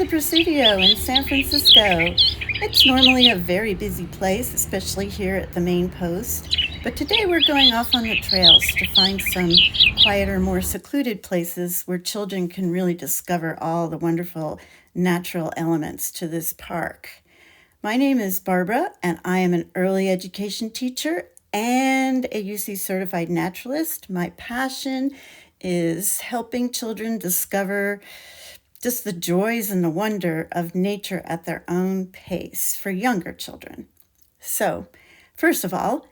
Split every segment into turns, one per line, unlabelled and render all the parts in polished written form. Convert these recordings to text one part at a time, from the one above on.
the Presidio in San Francisco. It's normally a very busy place, especially here at the main post, but today we're going off on the trails to find some quieter, more secluded places where children can really discover all the wonderful natural elements to this park. My name is Barbara, and I am an early education teacher and a UC certified naturalist. My passion is helping children discover just the joys and the wonder of nature at their own pace for younger children. So, first of all,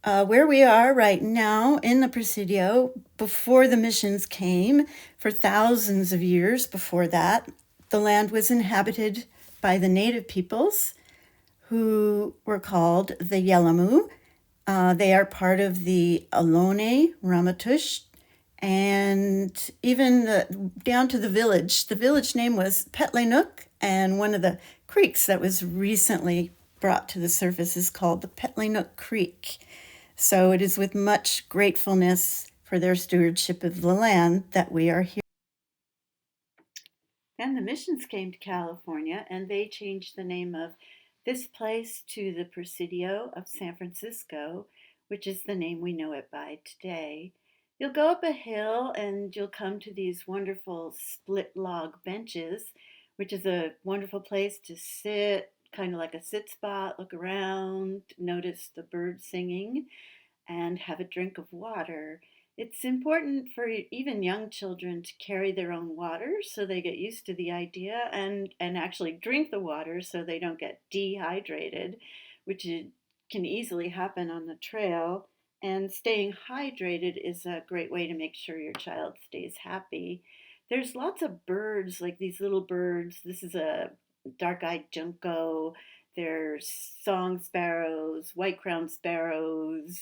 where we are right now in the Presidio, before the missions came, for thousands of years before that, the land was inhabited by the native peoples who were called the Yelamu. They are part of the Ohlone Ramaytush, and even down to the village. The village name was Petlenuk, and one of the creeks that was recently brought to the surface is called the Petlenuk Creek. So it is with much gratefulness for their stewardship of the land that we are here. Then the missions came to California, and they changed the name of this place to the Presidio of San Francisco, which is the name we know it by today. You'll go up a hill and you'll come to these wonderful split log benches, which is a wonderful place to sit, kind of like a sit spot, look around, notice the birds singing, and have a drink of water. It's important for even young children to carry their own water so they get used to the idea and actually drink the water so they don't get dehydrated, which can easily happen on the trail. And staying hydrated is a great way to make sure your child stays happy. There's lots of birds, like these little birds. This is a dark-eyed junco. There's song sparrows, white-crowned sparrows,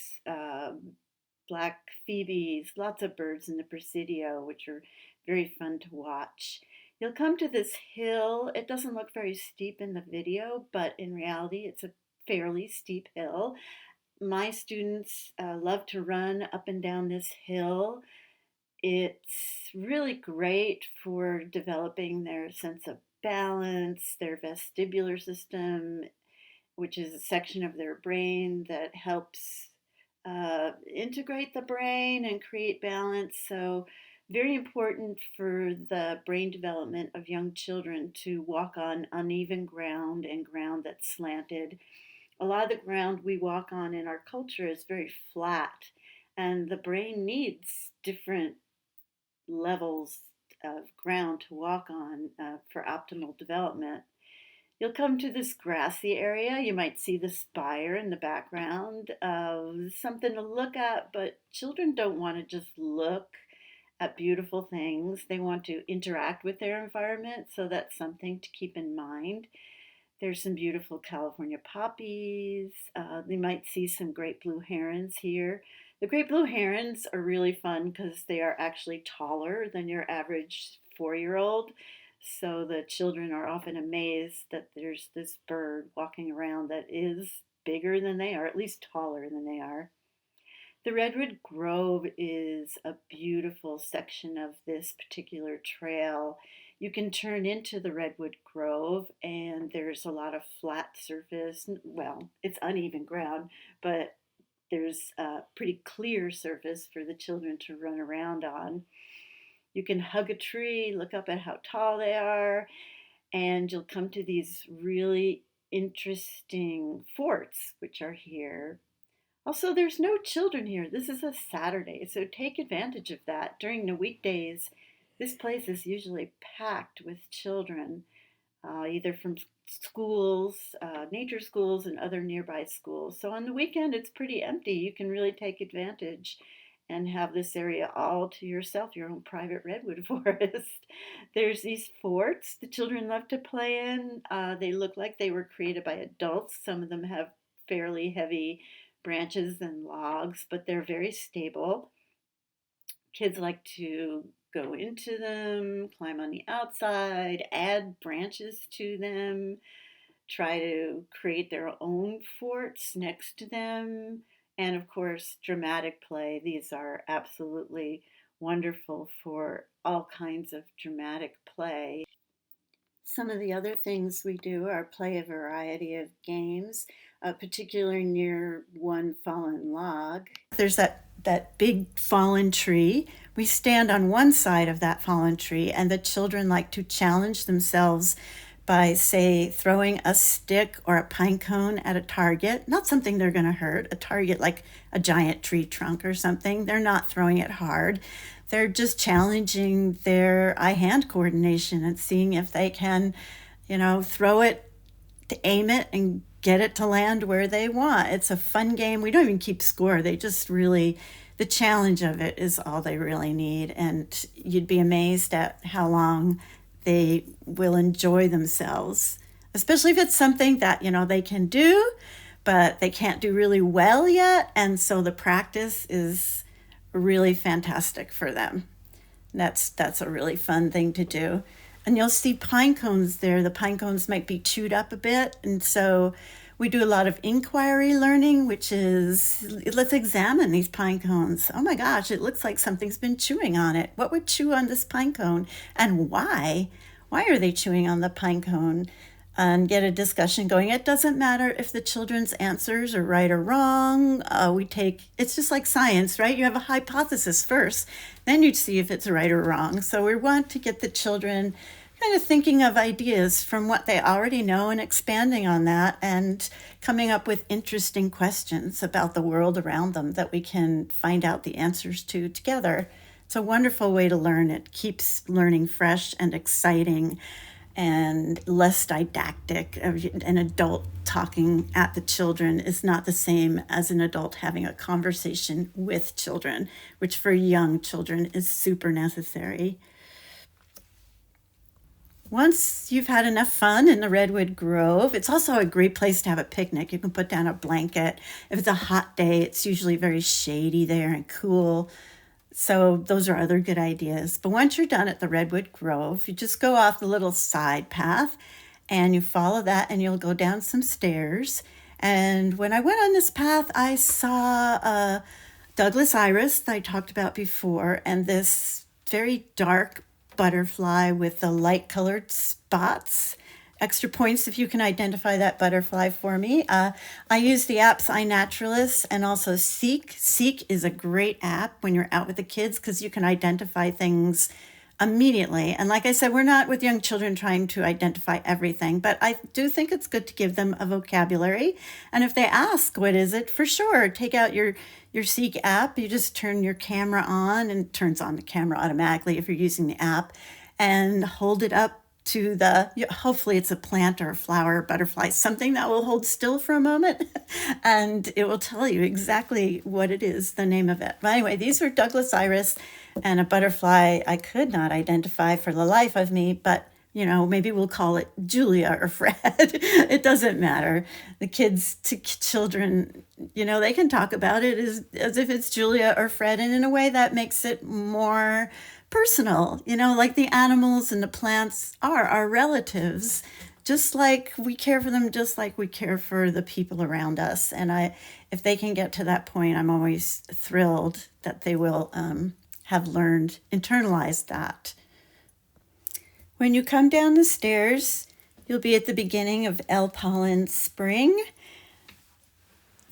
black phoebes, lots of birds in the Presidio, which are very fun to watch. You'll come to this hill. It doesn't look very steep in the video, but in reality, it's a fairly steep hill. My students love to run up and down this hill. It's really great for developing their sense of balance, their vestibular system, which is a section of their brain that helps integrate the brain and create balance. So, very important for the brain development of young children to walk on uneven ground and ground that's slanted. A lot of the ground we walk on in our culture is very flat, and the brain needs different levels of ground to walk on for optimal development. You'll come to this grassy area. You might see the spire in the background, something to look at, but children don't want to just look at beautiful things. They want to interact with their environment, so that's something to keep in mind. There's some beautiful California poppies. You might see some great blue herons here. The great blue herons are really fun because they are actually taller than your average 4-year-old. So the children are often amazed that there's this bird walking around that is bigger than they are, at least taller than they are. The Redwood Grove is a beautiful section of this particular trail. You can turn into the Redwood Grove, and there's a lot of flat surface. Well, it's uneven ground, but there's a pretty clear surface for the children to run around on. You can hug a tree, look up at how tall they are, and you'll come to these really interesting forts, which are here. Also, there's no children here. This is a Saturday, so take advantage of that. During the weekdays, this place is usually packed with children, either from schools, nature schools, and other nearby schools. So on the weekend, it's pretty empty. You can really take advantage and have this area all to yourself, your own private redwood forest. There's these forts the children love to play in. They look like they were created by adults. Some of them have fairly heavy branches and logs, but they're very stable. Kids like to go into them, climb on the outside, add branches to them, try to create their own forts next to them, and of course, dramatic play. These are absolutely wonderful for all kinds of dramatic play. Some of the other things we do are play a variety of games, particularly near one fallen log. There's that big fallen tree. We stand on one side of that fallen tree, and the children like to challenge themselves by, say, throwing a stick or a pine cone at a target, not something they're going to hurt, a target like a giant tree trunk or something. They're not throwing it hard. They're just challenging their eye-hand coordination and seeing if they can, throw it, to aim it, and get it to land where they want. It's a fun game. We don't even keep score. They just really, the challenge of it is all they really need. And you'd be amazed at how long they will enjoy themselves, especially if it's something that, they can do, but they can't do really well yet. And so the practice is really fantastic for them. That's a really fun thing to do. And you'll see pine cones there. The pine cones might be chewed up a bit. And so we do a lot of inquiry learning, which is, let's examine these pine cones. Oh my gosh, it looks like something's been chewing on it. What would chew on this pine cone, and why? Why are they chewing on the pine cone? And get a discussion going. It doesn't matter if the children's answers are right or wrong. It's just like science, right? You have a hypothesis first, then you'd see if it's right or wrong. So we want to get the children kind of thinking of ideas from what they already know and expanding on that and coming up with interesting questions about the world around them that we can find out the answers to together. It's a wonderful way to learn. It keeps learning fresh and exciting and less didactic. An adult talking at the children is not the same as an adult having a conversation with children, which for young children is super necessary. Once you've had enough fun in the Redwood Grove, it's also a great place to have a picnic. You can put down a blanket. If it's a hot day, it's usually very shady there and cool. So those are other good ideas. But once you're done at the Redwood Grove, you just go off the little side path and you follow that, and you'll go down some stairs. And when I went on this path, I saw Douglas iris that I talked about before, and this very dark butterfly with the light colored spots. Extra points if you can identify that butterfly for me. I use the apps iNaturalist and also Seek. Seek is a great app when you're out with the kids because you can identify things immediately. And like I said, we're not with young children trying to identify everything, but I do think it's good to give them a vocabulary. And if they ask, what is it? For sure, take out your Seek app. You just turn your camera on, and it turns on the camera automatically if you're using the app, and hold it up to hopefully it's a plant or a flower or butterfly, something that will hold still for a moment, and it will tell you exactly what it is, the name of it. But anyway, these were Douglas iris and a butterfly I could not identify for the life of me, but maybe we'll call it Julia or Fred. It doesn't matter. The children, they can talk about it as if it's Julia or Fred, and in a way that makes it more personal, like the animals and the plants are our relatives, just like we care for them, just like we care for the people around us. And if they can get to that point, I'm always thrilled that they will have internalized that. When you come down the stairs, you'll be at the beginning of El Pollen Spring.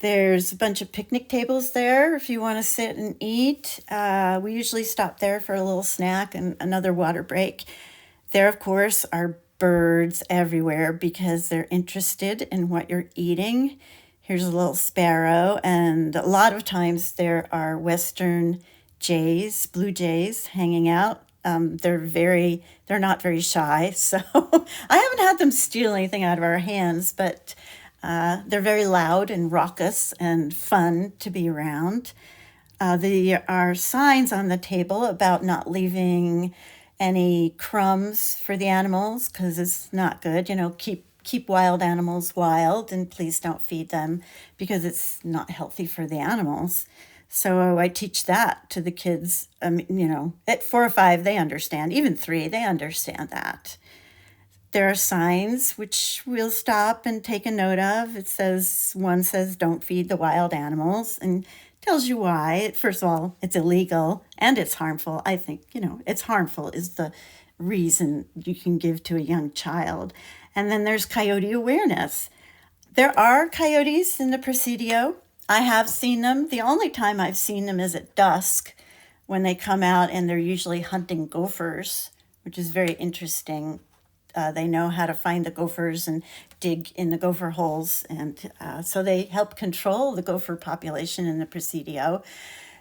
There's a bunch of picnic tables there if you want to sit and eat. We usually stop there for a little snack and another water break. There, of course, are birds everywhere because they're interested in what you're eating. Here's a little sparrow, and a lot of times there are western jays, blue jays, hanging out. They're not very shy, so I haven't had them steal anything out of our hands, but they're very loud and raucous and fun to be around. There are signs on the table about not leaving any crumbs for the animals because it's not good. Keep wild animals wild, and please don't feed them because it's not healthy for the animals. So I teach that to the kids. At 4 or 5, they understand. Even 3, they understand that. There are signs which we'll stop and take a note of. One says, don't feed the wild animals, and tells you why. First of all, it's illegal and it's harmful. I think, it's harmful is the reason you can give to a young child. And then there's coyote awareness. There are coyotes in the Presidio. I have seen them. The only time I've seen them is at dusk when they come out, and they're usually hunting gophers, which is very interesting. They know how to find the gophers and dig in the gopher holes, and so they help control the gopher population in the Presidio.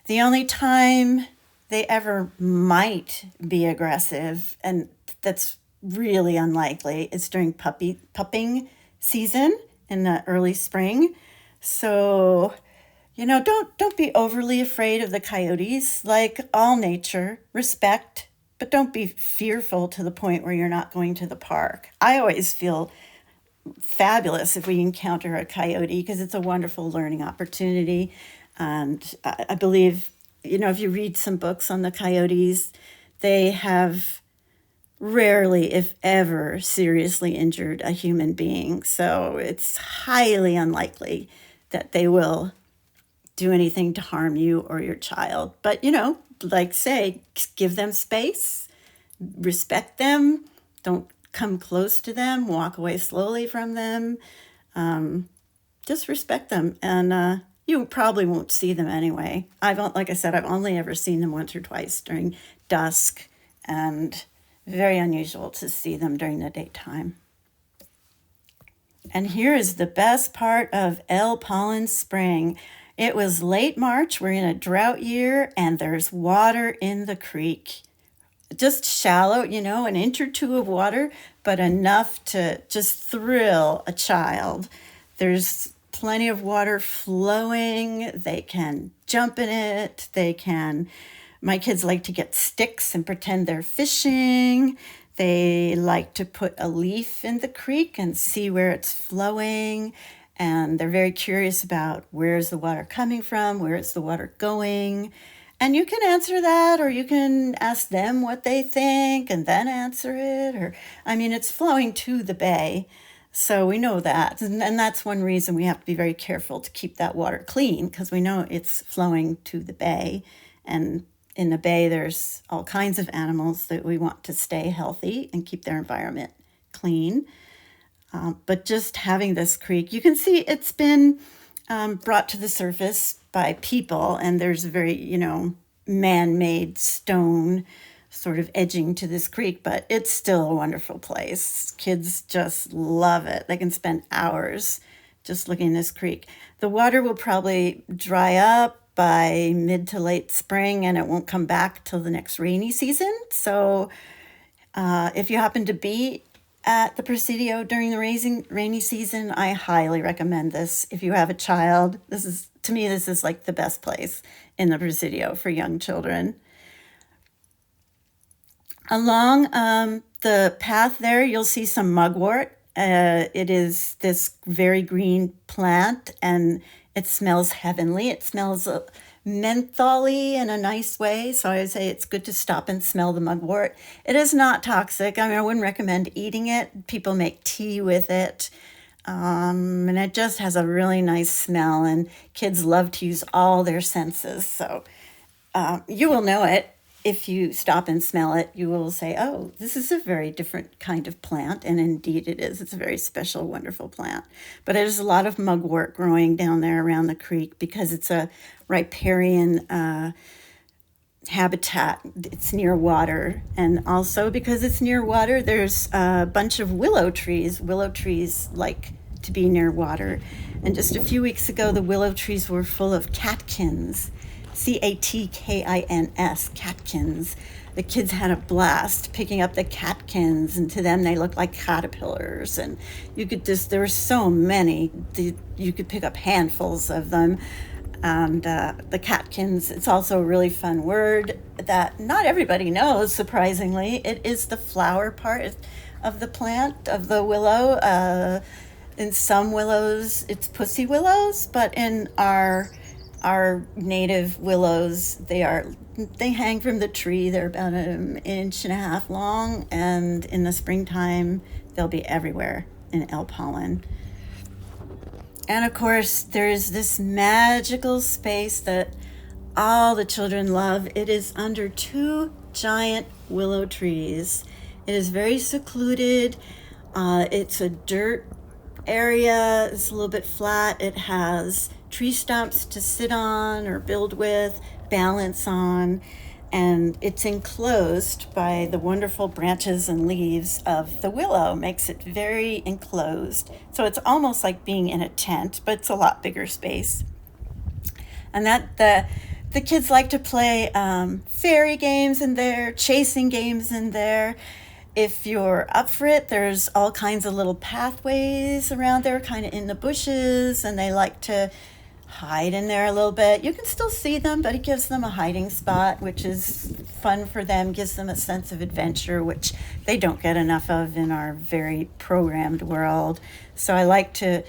The only time they ever might be aggressive, and that's really unlikely, is during pupping season in the early spring. So, don't be overly afraid of the coyotes. Like all nature, respect, but don't be fearful to the point where you're not going to the park. I always feel fabulous if we encounter a coyote because it's a wonderful learning opportunity. And I believe, if you read some books on the coyotes, they have rarely, if ever, seriously injured a human being. So it's highly unlikely that they will do anything to harm you or your child. But, say, give them space, respect them, don't come close to them, walk away slowly from them. Just respect them. And you probably won't see them anyway. Like I said, I've only ever seen them once or twice during dusk, and very unusual to see them during the daytime. And here is the best part of El Pollen Spring. It was late March, we're in a drought year, and there's water in the creek. Just shallow, an inch or two of water, but enough to just thrill a child. There's plenty of water flowing. They can jump in it. My kids like to get sticks and pretend they're fishing. They like to put a leaf in the creek and see where it's flowing. And they're very curious about where's the water coming from, where is the water going. And you can answer that, or you can ask them what they think and then answer it. It's flowing to the bay, so we know that. And that's one reason we have to be very careful to keep that water clean, because we know it's flowing to the bay. And in the bay, there's all kinds of animals that we want to stay healthy and keep their environment clean. But just having this creek, you can see it's been brought to the surface by people, and there's a very, man-made stone sort of edging to this creek, but it's still a wonderful place. Kids just love it. They can spend hours just looking at this creek. The water will probably dry up by mid to late spring, and it won't come back till the next rainy season. So if you happen to be at the Presidio during the rainy season, I highly recommend this. If you have a child, this is like the best place in the Presidio for young children. Along the path there, you'll see some mugwort. It is this very green plant, and it smells heavenly. It smells mentholy in a nice way, so I would say it's good to stop and smell the mugwort. It is not toxic. I wouldn't recommend eating it. People make tea with it, and it just has a really nice smell, and kids love to use all their senses, so you will know it. If you stop and smell it, you will say, oh, this is a very different kind of plant. And indeed it is. It's a very special, wonderful plant. But there's a lot of mugwort growing down there around the creek because it's a riparian habitat. It's near water. And also because it's near water, there's a bunch of willow trees. Willow trees like to be near water. And just a few weeks ago, the willow trees were full of catkins. Catkins, catkins. The kids had a blast picking up the catkins, and to them they looked like caterpillars. And there were so many, you could pick up handfuls of them. And the catkins, it's also a really fun word that not everybody knows, surprisingly. It is the flower part of the plant, of the willow. In some willows, it's pussy willows, but in our native willows, they hang from the tree. They're about an inch and a half long, and in the springtime they'll be everywhere in El Pollen. And of course, there's this magical space that all the children love. It is under two giant willow trees, It is very secluded. It's a dirt area. It's a little bit flat. It has tree stumps to sit on or build with, balance on, and it's enclosed by the wonderful branches and leaves of the willow. Makes it very enclosed. So it's almost like being in a tent, but it's a lot bigger space. And the kids like to play fairy games in there, chasing games in there. If you're up for it, there's all kinds of little pathways around there, kind of in the bushes, and they like to hide in there a little bit. You can still see them, but it gives them a hiding spot, which is fun for them, gives them a sense of adventure, which they don't get enough of in our very programmed world. So I like to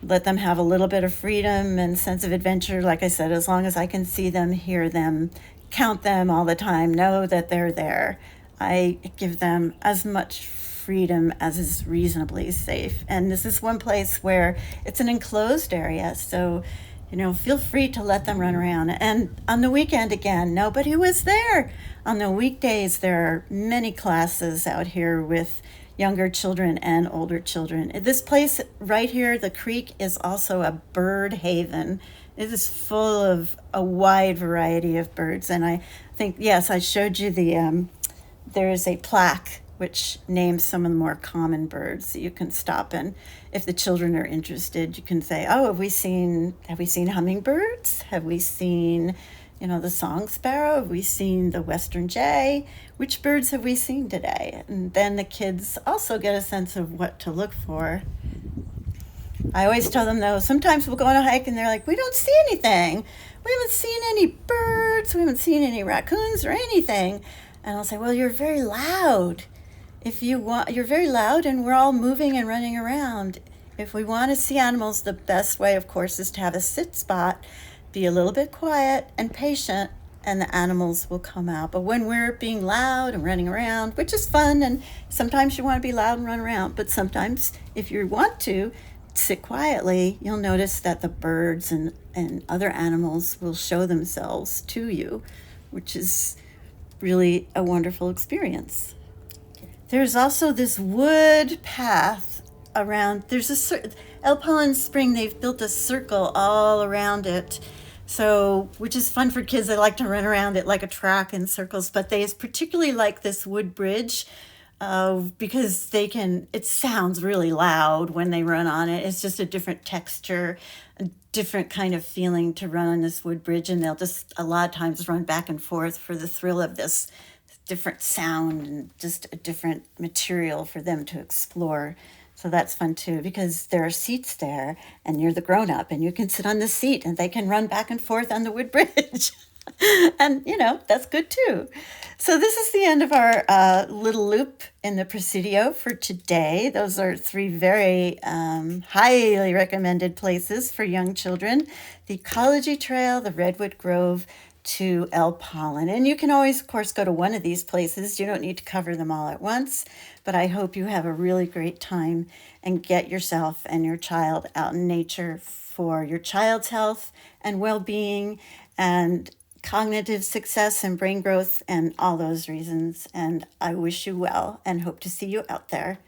let them have a little bit of freedom and sense of adventure. Like I said, as long as I can see them, hear them, count them all the time, know that they're there, I give them as much freedom as is reasonably safe. And this is one place where it's an enclosed area, so feel free to let them run around. And on the weekend, again, nobody was there. On the weekdays, there are many classes out here with younger children and older children. This place right here, the creek, is also a bird haven. It is full of a wide variety of birds. And I think, yes, I showed you there is a plaque which names some of the more common birds that you can stop, and if the children are interested, you can say, "Oh, have we seen hummingbirds? Have we seen, the song sparrow? Have we seen the western jay? Which birds have we seen today?" And then the kids also get a sense of what to look for. I always tell them, though, sometimes we'll go on a hike and they're like, "We don't see anything. We haven't seen any birds. We haven't seen any raccoons or anything." And I'll say, "Well, you're very loud. If you want, you're very loud, and we're all moving and running around. If we want to see animals, the best way, of course, is to have a sit spot, be a little bit quiet and patient, and the animals will come out. But when we're being loud and running around, which is fun, and sometimes you want to be loud and run around, but sometimes if you want to sit quietly, you'll notice that the birds and other animals will show themselves to you, which is really a wonderful experience." There's also this wood path around. El Pollen Spring, they've built a circle all around it, so which is fun for kids. They like to run around it like a track in circles, but they particularly like this wood bridge because it sounds really loud when they run on it. It's just a different texture, a different kind of feeling to run on this wood bridge, and they'll just a lot of times run back and forth for the thrill of this different sound and just a different material for them to explore. So that's fun too, because there are seats there and you're the grown-up and you can sit on the seat and they can run back and forth on the wood bridge. And that's good too. So this is the end of our little loop in the Presidio for today. Those are 3 very highly recommended places for young children: the Ecology Trail, the Redwood Grove, to El Pollen. And you can always, of course, go to one of these places. You don't need to cover them all at once, but I hope you have a really great time and get yourself and your child out in nature for your child's health and well-being and cognitive success and brain growth and all those reasons. And I wish you well and hope to see you out there.